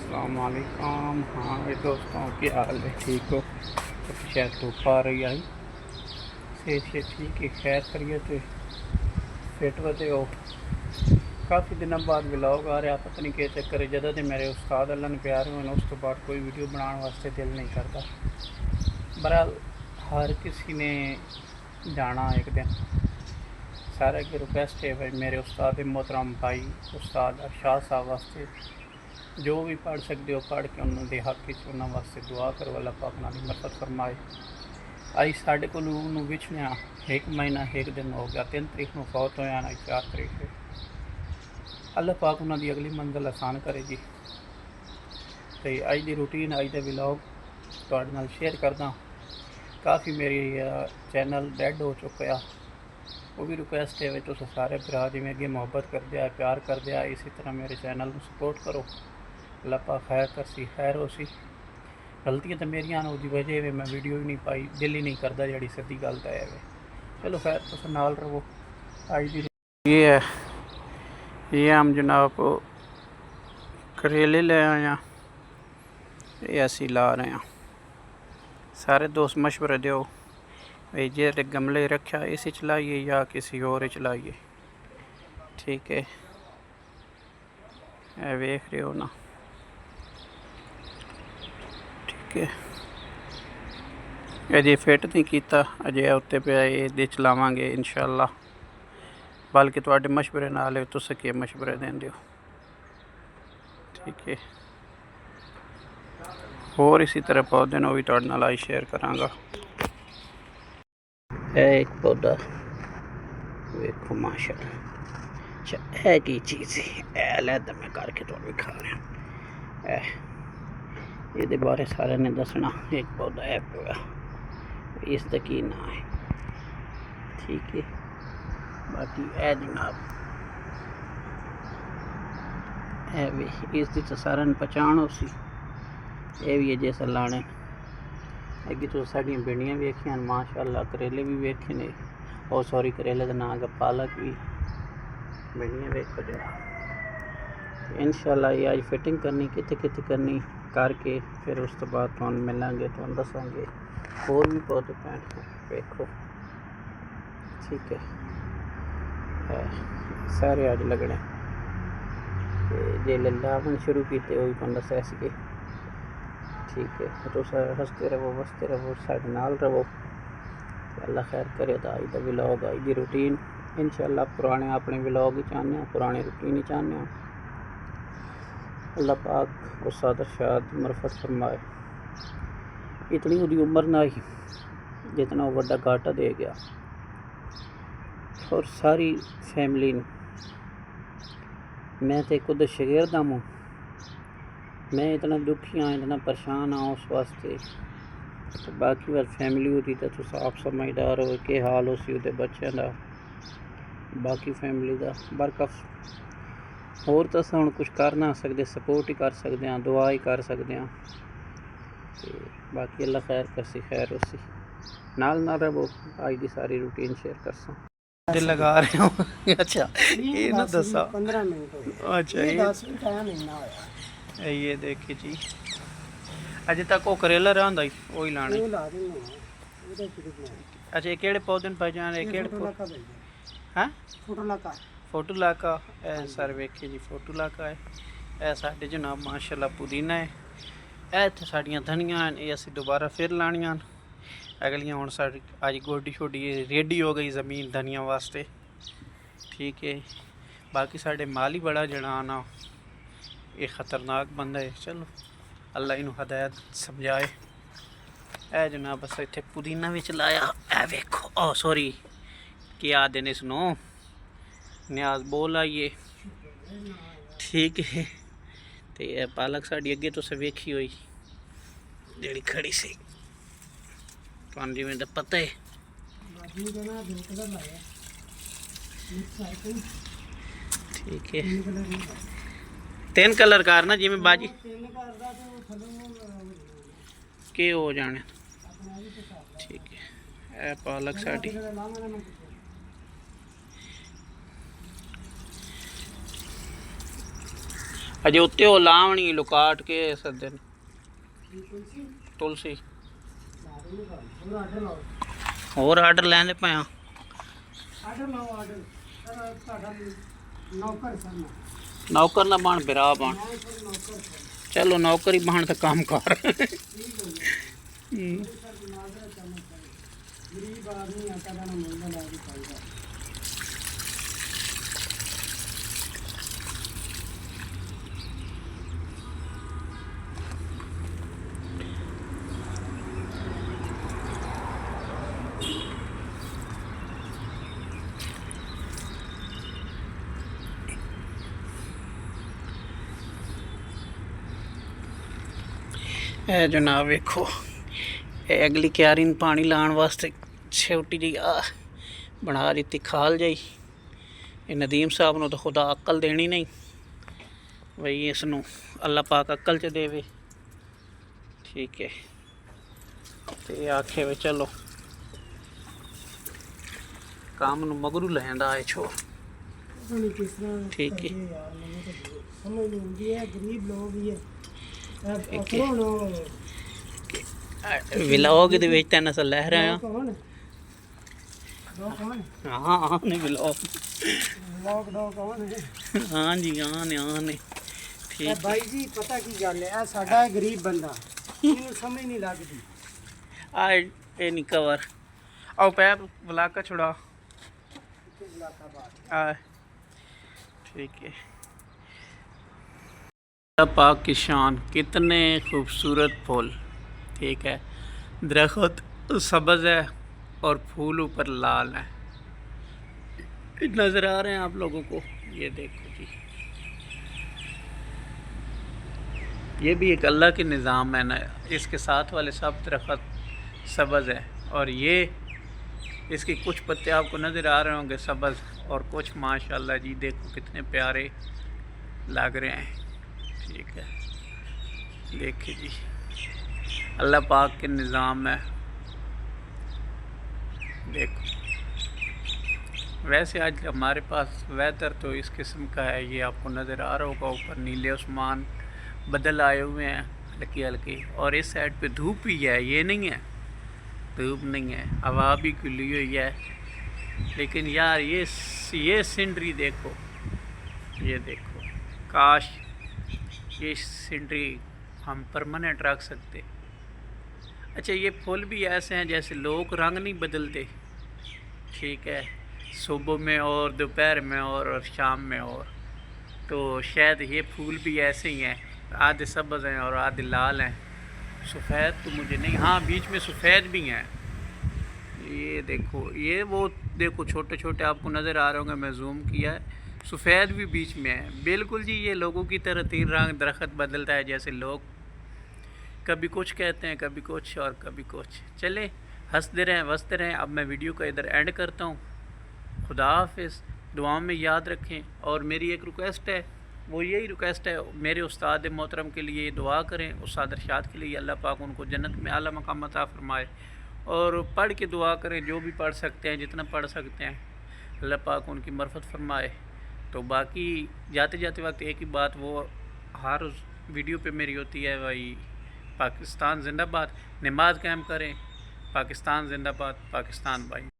अस्सलाम वालेकुम। हाँ ये दोस्तों, क्या हाल है? ठीक हो? तो शायद धूप आ रही आई से ठीक है। खैर करिए तो फिट वते हो। काफ़ी दिनों बाद व्लॉग आ रहा, पता नहीं क्या चक्कर है। जदा तो मेरे उस्ताद अल्लाह ने प्यार होने उस तो बाद कोई वीडियो बनाने वास्ते दिल नहीं करता। बहरहाल हर किसी ने जाना एक दिन। सारे की रिक्वेस्ट है भाई मेरे उस्ताद मोहतरम भाई उस्ताद अरशाद साहब वास्ते जो भी पढ़ सकते हो पढ़ के उन्होंने हक उन्होंने वास्ते दुआ करो, अल्लाह पाक उन्होंने मदद फरमाए। आई साढ़े को विछड़िया एक महीना एक दिन हो गया। 3 तरीक को फौत होया ना 4 तरीक से। अल्लाह पाक उन्होंने अगली मंजिल आसान करे जी। तो अज की रूटीन अज का व्लॉग तुहाडे नाल शेयर करदा। काफ़ी मेरी चैनल डेड हो चुका। वो भी रिक्वेस्ट है तुम सारे भरा जिमें अगे मुहब्बत कर दिया प्यार कर दिया इसी तरह मेरे चैनल को सपोर्ट करो। अल्लाह पाक खैर करसी खैर हो सी। गलतियाँ तो मेरिया उसकी वजह है मैं वीडियो ही नहीं पाई, दिल ही नहीं करता जी सीधी गल तो है। चलो खैर तुम नाल रहो। आज की ये है, ये हम जनाब करेले ले आए हैं, ये असी ला रहे हैं। सारे दोस्त मशवरे दो भाई जे गमले रखा इसी चलाइए या किसी और चलाइए। ठीक है, वेख रहे हो ना? ठीक है, अजे फिट नहीं किया अजे उत्ते पे ये चलावांगे इंशाअल्लाह। बल्कि थोड़े मशवरे नाल तुस के मशवरे देंदे हो। ठीक है, और इसी तरह पौधे भी थोड़े नाल आज शेयर करांगा। एक पौधा वेखो माशाअल्लाह। अच्छा है की चीज़ है अलहदा मैं करके तो दिखा रहा। ये बारे सारे ने दसना। एक पौधा है पिया इसका की ना है। ठीक है, बाकी है जनाब है भी इसकी तो सारे पहचान हो सी। ये भी है जैसा लाने अगे तो साड़ियाँ भिंडियाँ वेखियां माशाअल्लाह। करेले भी वेखे ने और सॉरी करेले का नाम है पालक भी। भिंडियाँ वेखो जो इंशाअल्लाह ये आज फिटिंग करनी कितने करनी करके फिर उस तो बाद तुम मिलेंगे तुम दसांगे और भी पौधे पैन वेखो। ठीक है, सारे अज लगने जे लावन शुरू किए वो भी तुम दसा सके। ठीक है, तो हंसते रहो बसते रहो साढ़े नाल रहो। अल्लाह खैर करे। तो अज का व्लॉग अज की रूटीन इंशाअल्लाह पुराने अपने व्लॉग ही चाहते पुरानी रूटीन ही चाहते। अल्लाह पाक उस्ताद अरशाद मरफत फरमाए। इतनी उसकी उम्र ना ही जितना वो बड़ा घाटा दे गया और सारी फैमिली ने। मैं तो खुद शागिर्द हूँ, मैं इतना दुखी हाँ इतना परेशान हाँ उस वास्ते। तो बाकी बात फैमिली होती तो तुम आप समझदार हो के हाल उसी उहदे बच्चों का बाकी फैमिली का बरकफ होर तो हम कुछ कर ना सकते, सपोर्ट ही कर सकते हैं, दुआ ही कर सकते हैं। बाकी अल्लाह खैर करसी खैर उसी नाल ना रहो। आज की सारी रूटीन शेयर कर दिल लगा रहे हो। अच्छा ये ना दसा 15 मिनट हो गए। अच्छा ये 10 मिनट आया महीना होया। ये देखिए जी अजे तक वो करेला रहा ही वही लाने। ये ला देंगे ਉਹਦੇ ਕਿਹੜੇ ਨੇ। अच्छा ये केड़े पौधे पहचान है केड़े फोटो लगा भाई हैं फोटो लगा फोटो लाका है सर वेखे जी फोटो लाका है। ए साडे जनाब माशाअल्लाह पुदीना है। ए इत्थे साडियां धनियां हैं ये असीं दोबारा फिर लानियां अगलियां हुण साडी अज गोडी छोडी रेडी हो गई ज़मीन धनिया वास्ते। ठीक है, बाकी साडे माली बड़ा जनान आ ये ख़तरनाक बंदा है। चलो अल्लाह इनू हदायत समझाए। ए जनाब बस इत्थे पुदीना भी लाया ए वेखो ओ सॉरी क्या आदे ने इसनों न्याज बोल आइए। ठीक है, तो यह पालक साड़ी अगे तुस वेखी हुई जी खड़ी सी तुम जिमें तो पता है। ठीक है, 3 कलर करना जिमें बाजी के हो जाने। ठीक है, पालक साड़ी अजे उत्ते वो लावनी लुकाट के सदन तुलसी पूरा आर्डर लाओ होर आर्डर लैंदे पे हाँ आर्डर लाओ आर्डर सर ਤੁਹਾਡਾ नौकर सरना नौकर ना बन बिरा बन मैं सर नौकर सर चलो नौकरी बन तो काम कर ठीक हो गया सर माजरा चलना चाहिए गरीब आदमी आता ना मिलना लागी चाहिए ए जनाब वेखो ये अगली क्यारी में पानी लाने वास्ते छोटी जी आ बना दी खाल जाई ये नदीम साहब ने तो खुदा अक्ल देनी नहीं भाई इसनों अल्लाह पाक अक्ल च देवे ठीक है तो ये आखे वे चलो काम नूं मगरू लैंदा है छोड़ ठीक है यार मैंने तो समझ नहीं आती है गरीब लोग ही है व्लॉग दे विच तैन अस लह रहे हैं कौन कौन हाँ हाँ ने व्लॉग लोग दो कौन है हाँ जी हाँ ने ठीक भाई जी पता की गल है साडा गरीब बंदा इन्हें समझ नहीं लगती आ ये नहीं कवर आओ पैर ब्लॉक का छुड़ा आ ठीक है पाक की शान कितने खूबसूरत फूल ठीक है दरख्त सब्ज़ है और फूल ऊपर लाल है नज़र आ रहे हैं आप लोगों को ये देखो जी ये भी एक अल्लाह के निज़ाम है ना इसके साथ वाले सब दरख्त सब्ज़ है और ये इसके कुछ पत्ते आपको नज़र आ रहे होंगे सब्ज़ और कुछ माशाल्लाह जी देखो कितने प्यारे लग रहे हैं ठीक है देखिए जी अल्लाह पाक के निज़ाम है देखो वैसे आज हमारे पास वेदर तो इस किस्म का है ये आपको नज़र आ रहा होगा ऊपर नीले आसमान बदल आए हुए हैं हल्की हल्की और इस साइड पे धूप ही है ये नहीं है धूप नहीं है हवा भी खुली हुई है लेकिन यार ये सीनरी देखो ये देखो काश ये सीनरी हम परमानेंट रख सकते अच्छा ये फूल भी ऐसे हैं जैसे लोग रंग नहीं बदलते ठीक है सुबह में और दोपहर में और शाम में और तो शायद ये फूल भी ऐसे ही हैं आधे सब्ज़ हैं और आधे लाल हैं सफ़ेद तो मुझे नहीं हाँ बीच में सफ़ेद भी हैं ये देखो ये वो देखो छोटे छोटे आपको नज़र आ रहे होंगे मैं जूम किया है सफ़ेद भी बीच में है बिल्कुल जी ये लोगों की तरह तीन रंग दरख्त बदलता है जैसे लोग कभी कुछ कहते हैं कभी कुछ और कभी कुछ चले हंसते रहें वसते रहें अब मैं वीडियो का इधर एंड करता हूँ खुदा हाफिज़ दुआओं में याद रखें और मेरी एक रिक्वेस्ट है वो यही रिक्वेस्ट है मेरे उस्ताद मोहतरम के लिए दुआ करें उस्ताद अरशाद के लिए अल्लाह पाक उनको जन्नत में आला मकाम अता फरमाए और पढ़ के दुआ करें जो भी पढ़ सकते हैं जितना पढ़ सकते हैं अल्लाह पाक उनकी मरफत फरमाए तो बाकी जाते जाते वक्त एक ही बात वो हर वीडियो पे मेरी होती है भाई पाकिस्तान जिंदाबाद नमाज कायम करें पाकिस्तान जिंदाबाद पाकिस्तान भाई।